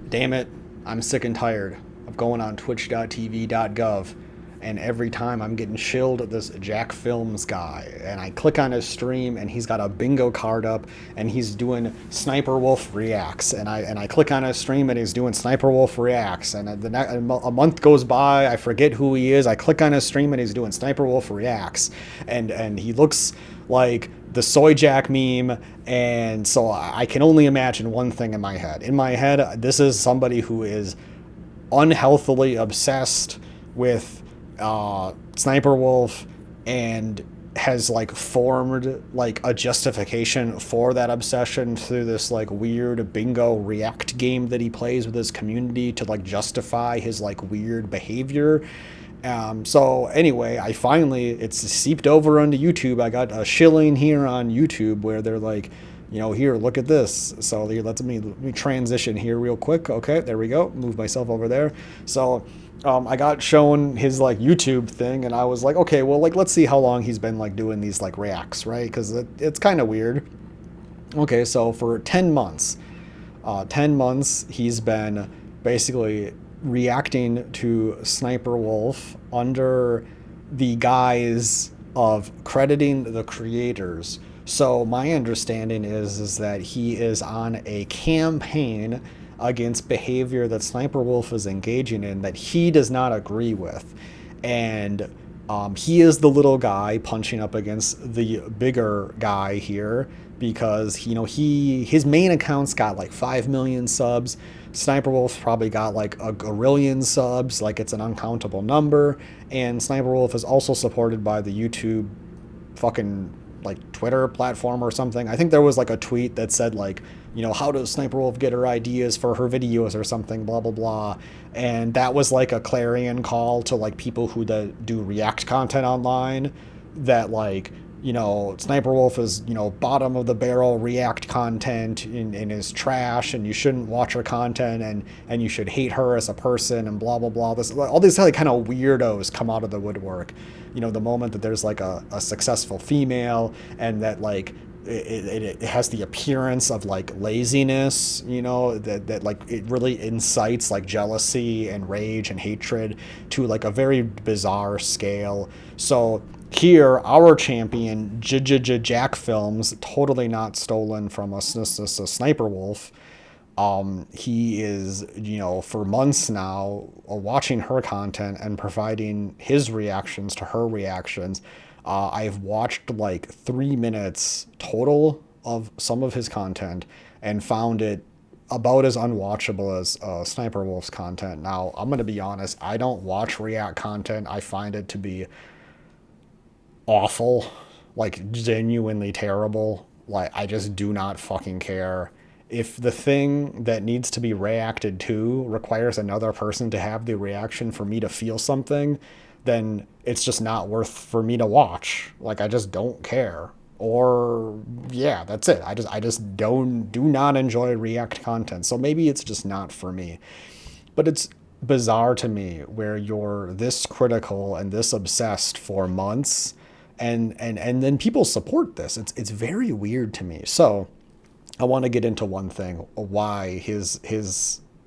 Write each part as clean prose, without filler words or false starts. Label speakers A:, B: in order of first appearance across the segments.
A: Damn it, I'm sick and tired of going on twitch.tv.gov, and every time I'm getting shilled at this JJJackfilms guy, and I click on his stream and he's got a bingo card up and he's doing SSSniperWolf reacts, and I click on his stream and he's doing SSSniperWolf reacts, and a month goes by, I forget who he is, I click on his stream and he's doing SSSniperWolf reacts, and he looks like the soy jack meme. And so I can only imagine one thing in my head. In my head, this is somebody who is unhealthily obsessed with Sniper Wolf and has like formed like a justification for that obsession through this like weird bingo react game that he plays with his community to like justify his like weird behavior. So anyway, it's seeped over onto YouTube. I got a shilling here on YouTube where they're like, here, look at this. So let me transition here real quick. Okay, there we go. Move myself over there. So I got shown his like YouTube thing, and I was like, okay, well, like let's see how long he's been like doing these like reacts, right? Because it's kind of weird. Okay, so for 10 months, 10 months he's been basically reacting to Sniper Wolf under the guise of crediting the creators. So my understanding is that he is on a campaign against behavior that Sniper Wolf is engaging in that he does not agree with. And he is the little guy punching up against the bigger guy here because his main account's got like 5 million subs. Sniper Wolf's probably got like a gorillion subs, like it's an uncountable number. And Sniper Wolf is also supported by the YouTube fucking like Twitter platform or something. I think there was like a tweet that said like, how does Sniper Wolf get her ideas for her videos or something, blah, blah, blah. And that was like a clarion call to like people who do react content online that like, Sniper Wolf is, bottom of the barrel react content and is trash, and you shouldn't watch her content, and you should hate her as a person, and blah, blah, blah. All these like kind of weirdos come out of the woodwork. The moment that there's like a successful female and that like it has the appearance of like laziness, that like it really incites like jealousy and rage and hatred to like a very bizarre scale. So here, our champion, JJJackfilms, totally not stolen from a Sniper Wolf. He is, for months now, watching her content and providing his reactions to her reactions. I've watched like 3 minutes total of some of his content and found it about as unwatchable as Sniper Wolf's content. Now, I'm going to be honest, I don't watch react content. I find it to be awful, like genuinely terrible. Like, I just do not fucking care. If the thing that needs to be reacted to requires another person to have the reaction for me to feel something, then it's just not worth for me to watch. Like, I just don't care. Or yeah, that's it. I just do not enjoy react content. So maybe it's just not for me. But it's bizarre to me where you're this critical and this obsessed for months, and then people support this. It's very weird to me. So I want to get into one thing, why his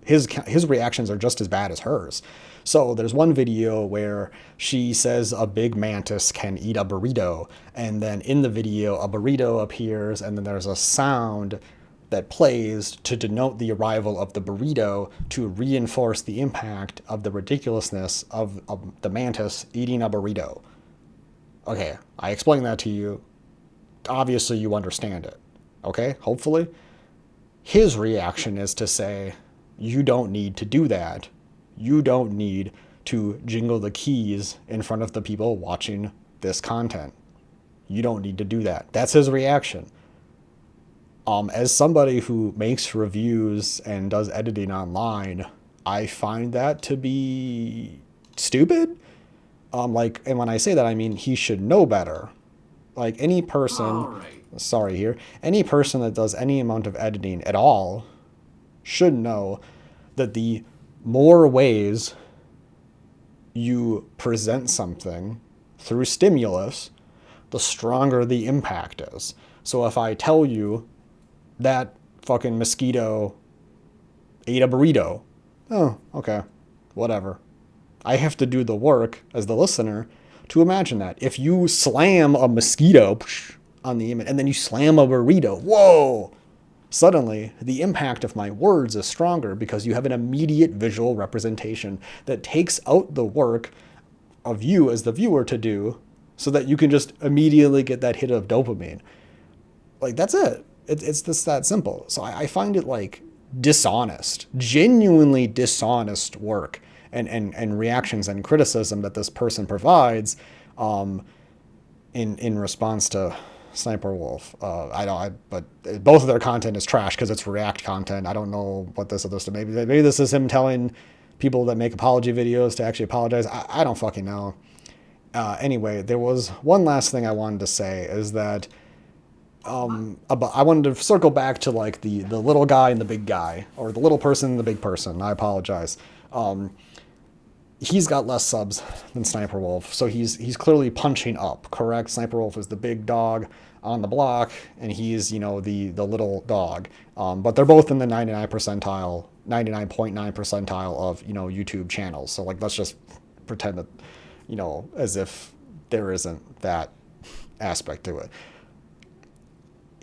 A: reactions are just as bad as hers. So there's one video where she says a big mantis can eat a burrito, and then in the video a burrito appears, and then there's a sound that plays to denote the arrival of the burrito to reinforce the impact of the ridiculousness of the mantis eating a burrito. Okay, I explained that to you. Obviously you understand it. Okay, hopefully. His reaction is to say, you don't need to do that. You don't need to jingle the keys in front of the people watching this content. You don't need to do that. That's his reaction. As somebody who makes reviews and does editing online, I find that to be stupid. And when I say that, I mean he should know better. Like any person, any person that does any amount of editing at all should know that the more ways you present something through stimulus, the stronger the impact is. So if I tell you that fucking mosquito ate a burrito. Oh, okay. Whatever. I have to do the work as the listener to imagine that. If you slam a mosquito on the image and then you slam a burrito, whoa! Suddenly, the impact of my words is stronger because you have an immediate visual representation that takes out the work of you as the viewer to do so that you can just immediately get that hit of dopamine. Like, that's it. It's just that simple. So I find it like dishonest, genuinely dishonest work and reactions and criticism that this person provides in response to SSSniperWolf. But both of their content is trash because it's React content. I don't know what this is. Maybe this is him telling people that make apology videos to actually apologize. I don't fucking know. Anyway, there was one last thing I wanted to say is that I wanted to circle back to like the little guy and the big guy, or the little person and the big person. I apologize. He's got less subs than SSSniperWolf, so he's clearly punching up, correct? SSSniperWolf is the big dog on the block, and he's, the little dog. But they're both in the 99.9 percentile of, YouTube channels. So like, let's just pretend that, as if there isn't that aspect to it.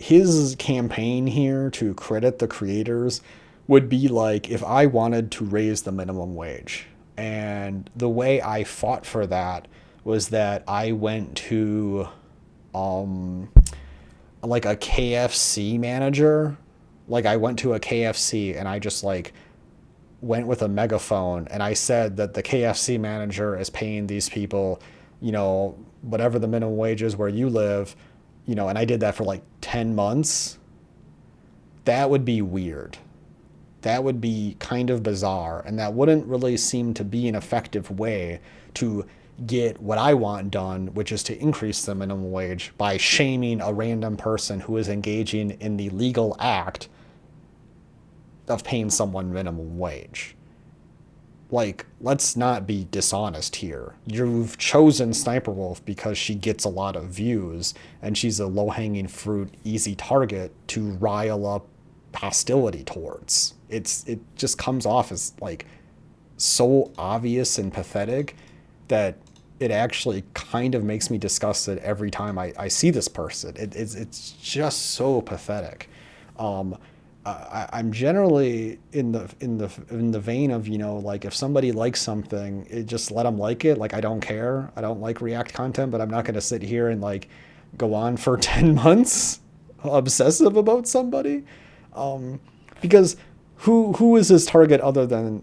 A: His campaign here to credit the creators would be like if I wanted to raise the minimum wage. And the way I fought for that was that I went to like a KFC manager. Like I went to a KFC and I just like went with a megaphone and I said that the KFC manager is paying these people, whatever the minimum wage is where you live, and I did that for like 10 months. That would be weird. That would be kind of bizarre, and that wouldn't really seem to be an effective way to get what I want done, which is to increase the minimum wage by shaming a random person who is engaging in the legal act of paying someone minimum wage. Like, let's not be dishonest here. You've chosen SSSniperWolf because she gets a lot of views, and she's a low-hanging fruit, easy target to rile up hostility towards. It just comes off as like so obvious and pathetic that it actually kind of makes me disgusted every time I see this person. It's just so pathetic. I'm generally in the vein of, like if somebody likes something, just let them like it. Like I don't care. I don't like React content, but I'm not going to sit here and like go on for 10 months obsessive about somebody. Because who is his target other than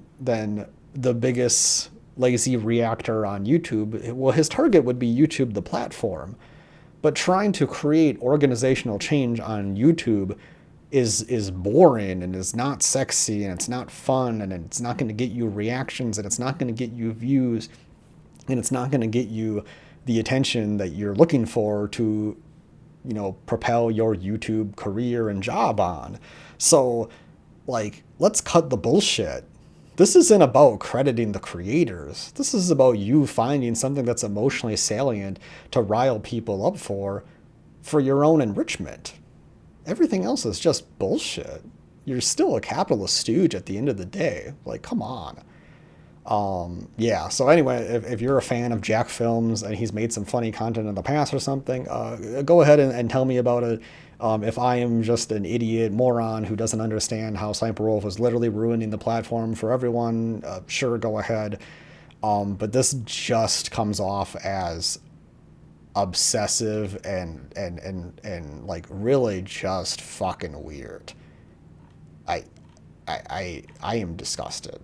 A: the biggest lazy reactor on YouTube? Well, his target would be YouTube, the platform. But trying to create organizational change on YouTube is boring and is not sexy and it's not fun and it's not going to get you reactions and it's not going to get you views and it's not going to get you the attention that you're looking for to, propel your YouTube career and job on. So, like, let's cut the bullshit. This isn't about crediting the creators. This is about you finding something that's emotionally salient to rile people up for your own enrichment. Everything else is just bullshit. You're still a capitalist stooge at the end of the day. Like, come on. Yeah, so anyway, if you're a fan of JJJackfilms and he's made some funny content in the past or something, go ahead and tell me about it. If I am just an idiot moron who doesn't understand how SSSniperWolf is literally ruining the platform for everyone, sure, go ahead. But this just comes off as obsessive and like really just fucking weird. I am disgusted.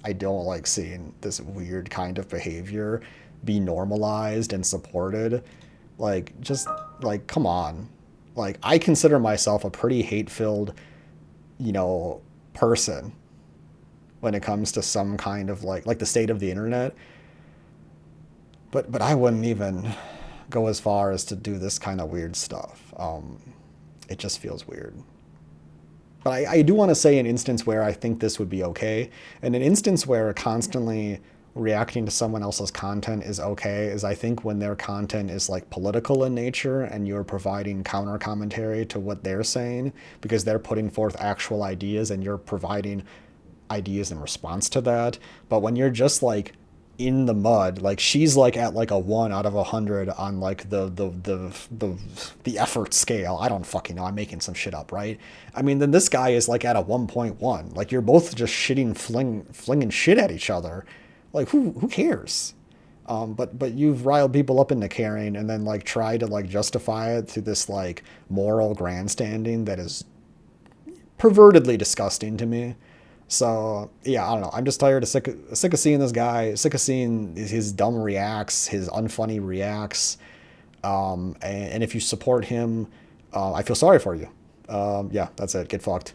A: I don't like seeing this weird kind of behavior be normalized and supported. Like, just, like, come on. Like, I consider myself a pretty hate-filled, person when it comes to some kind of, like the state of the internet. But I wouldn't even go as far as to do this kind of weird stuff. It just feels weird. But I do want to say an instance where I think this would be okay, and an instance where constantly reacting to someone else's content is okay is I think when their content is like political in nature and you're providing counter commentary to what they're saying because they're putting forth actual ideas and you're providing ideas in response to that. But when you're just like in the mud, like she's like at like a 1 out of 100 on like the effort scale. I don't fucking know. I'm making some shit up, right? I mean, then this guy is like at a 1.1. Like you're both just flinging shit at each other. Like who cares? But you've riled people up into caring and then like try to like justify it through this like moral grandstanding that is pervertedly disgusting to me. So yeah, I don't know. I'm just tired of sick of seeing this guy, sick of seeing his dumb reacts, his unfunny reacts. And if you support him, I feel sorry for you. Yeah, that's it. Get fucked.